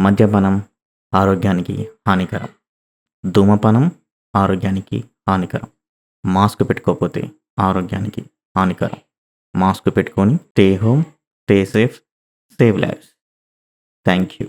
మద్యపానం ఆరోగ్యానికి హానికరం. ధూమపానం ఆరోగ్యానికి హానికరం. మాస్క్ పెట్టుకోకపోతే ఆరోగ్యానికి హానికరం. మాస్క్ పెట్టుకొని stay home, stay safe, save lives. Thank you.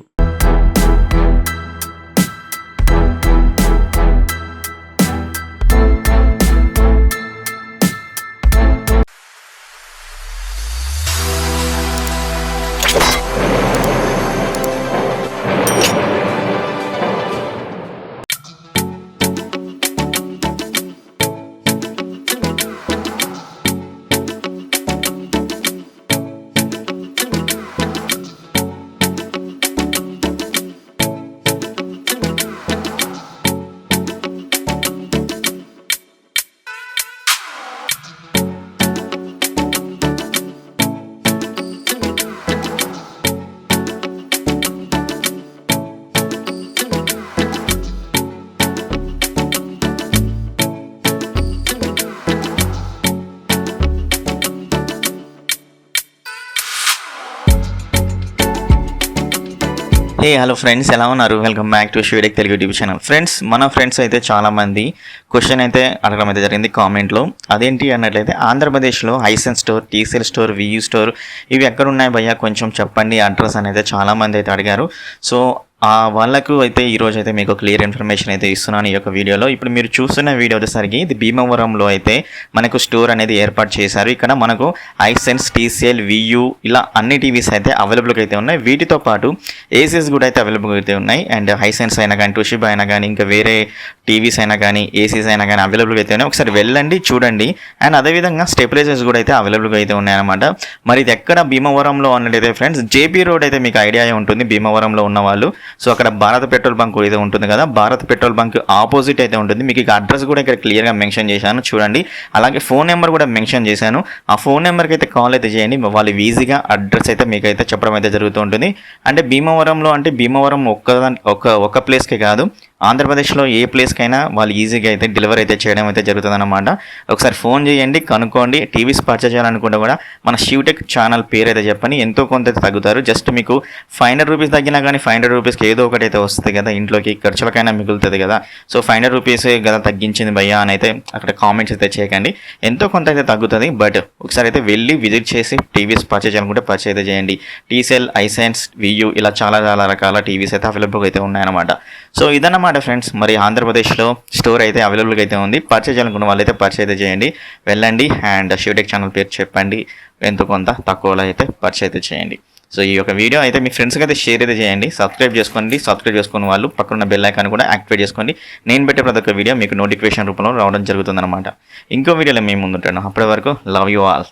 Hello friends, ఎలా ఉన్నారు? Welcome back to SHIV Telugu YouTube channel. Friends, మన ఫ్రెండ్స్ అయితే చాలామంది క్వశ్చన్ అయితే అడగడం అయితే జరిగింది కామెంట్లో. అదేంటి అన్నట్లయితే ఆంధ్రప్రదేశ్లో Hisense store, TCL store, VU store ఇవి ఎక్కడ ఉన్నాయి భయ్యా, కొంచెం చెప్పండి అడ్రస్ అనేది చాలామంది అయితే అడిగారు. సో వాళ్ళకు అయితే ఈరోజు అయితే మీకు క్లియర్ ఇన్ఫర్మేషన్ అయితే ఇస్తున్నాను ఈ యొక్క వీడియోలో. ఇప్పుడు మీరు చూస్తున్న వీడియో వచ్చేసరికి ఇది భీమవరంలో అయితే మనకు స్టోర్ అనేది ఏర్పాటు చేశారు. ఇక్కడ మనకు హైసెన్స్, TCL, VU ఇలా అన్ని టీవీస్ అయితే అవైలబుల్గా అయితే ఉన్నాయి. వీటితో పాటు ఏసీస్ కూడా అయితే అవైలబుల్గా అయితే ఉన్నాయి. అండ్ హైసెన్స్ అయినా కానీ, టోషిబా అయినా కానీ, ఇంకా వేరే టీవీస్ అయినా కానీ, ఏసీస్ అయినా కానీ అవైలబుల్గా అయితే ఉన్నాయి. ఒకసారి వెళ్ళండి, చూడండి. అండ్ అదేవిధంగా స్టెబిలైజర్స్ కూడా అయితే అవైలబుల్గా అయితే ఉన్నాయన్నమాట. మరి ఇది ఎక్కడ భీమవరంలో అన్నట్టయితే ఫ్రెండ్స్, JP రోడ్ అయితే మీకు ఐడియా ఉంటుంది భీమవరంలో ఉన్న వాళ్ళు. సో అక్కడ భారత్ పెట్రోల్ బంక్ అయితే ఉంటుంది కదా, భారత్ పెట్రోల్ బంక్ ఆపోజిట్ అయితే ఉంటుంది. మీకు ఇక అడ్రస్ కూడా ఇక్కడ క్లియర్గా మెన్షన్ చేశాను, చూడండి. అలాగే ఫోన్ నెంబర్ కూడా మెన్షన్ చేశాను. ఆ ఫోన్ నెంబర్కి అయితే కాల్ అయితే చేయండి. వాళ్ళు ఈజీగా అడ్రస్ అయితే మీకు అయితే చెప్పడం అయితే జరుగుతూ ఉంటుంది. అంటే భీమవరంలో అంటే భీమవరం ఒక్క ప్లేస్కే కాదు, ఆంధ్రప్రదేశ్లో ఏ ప్లేస్కైనా వాళ్ళు ఈజీగా అయితే డెలివరీ అయితే చేయడం అయితే జరుగుతుందన్నమాట. ఒకసారి ఫోన్ చేయండి, కనుక్కోండి. టీవీస్ పర్చేజ్ చేయాలనుకుంటే కూడా మన శివటెక్ ఛానల్ పేరు అయితే చెప్పని ఎంతో కొంత అయితే తగ్గుతారు. జస్ట్ మీకు 500 రూపీస్ తగ్గినా కానీ 500 రూపీస్కి ఏదో ఒకటి అయితే వస్తుంది కదా, ఇంట్లోకి ఖర్చులకైనా మిగులుతుంది కదా. సో 500 రూపీస్ కదా తగ్గించింది భయ్యా అని అయితే అక్కడ కామెంట్స్ అయితే చేయకండి. ఎంతో కొంత అయితే తగ్గుతుంది. బట్ ఒకసారి అయితే వెళ్ళి విజిట్ చేసి టీవీస్ పర్చేజ్ చేయాలనుకుంటే పర్చేజ్ అయితే చేయండి. TCL, హైసెన్స్, VU ఇలా చాలా రకాల టీవీస్ అయితే అవైలబుల్గా అయితే ఉన్నాయన్నమాట. సో ఇదన్నమాట ఫ్రెండ్స్, మరి ఆంధ్రప్రదేశ్లో స్టోర్ అయితే అవైలబుల్గా అయితే ఉంది. పర్చేజ్ చేయాలనుకున్న వాళ్ళైతే పర్చేజ్ అయితే చేయండి. వెళ్ళండి అండ్ శివటెక్ ఛానల్ పేరు చెప్పండి, ఎంతో కొంత తక్కువలో అయితే పర్చేజ్ అయితే చేయండి. సో ఈ యొక్క వీడియో అయితే మీ ఫ్రెండ్స్కి అయితే షేర్ అయితే చేయండి. సబ్స్క్రైబ్ చేసుకున్న వాళ్ళు పక్కన బెల్ ఐకాన్ కూడా యాక్టివేట్ చేసుకోండి. నేను పెట్టే ప్రతి ఒక్క వీడియో మీకు నోటిఫికేషన్ రూపంలో రావడం జరుగుతుందన్నమాట. ఇంకో వీడియోలో మేము ముందుంటాను. అప్పటి వరకు లవ్ యూ ఆల్.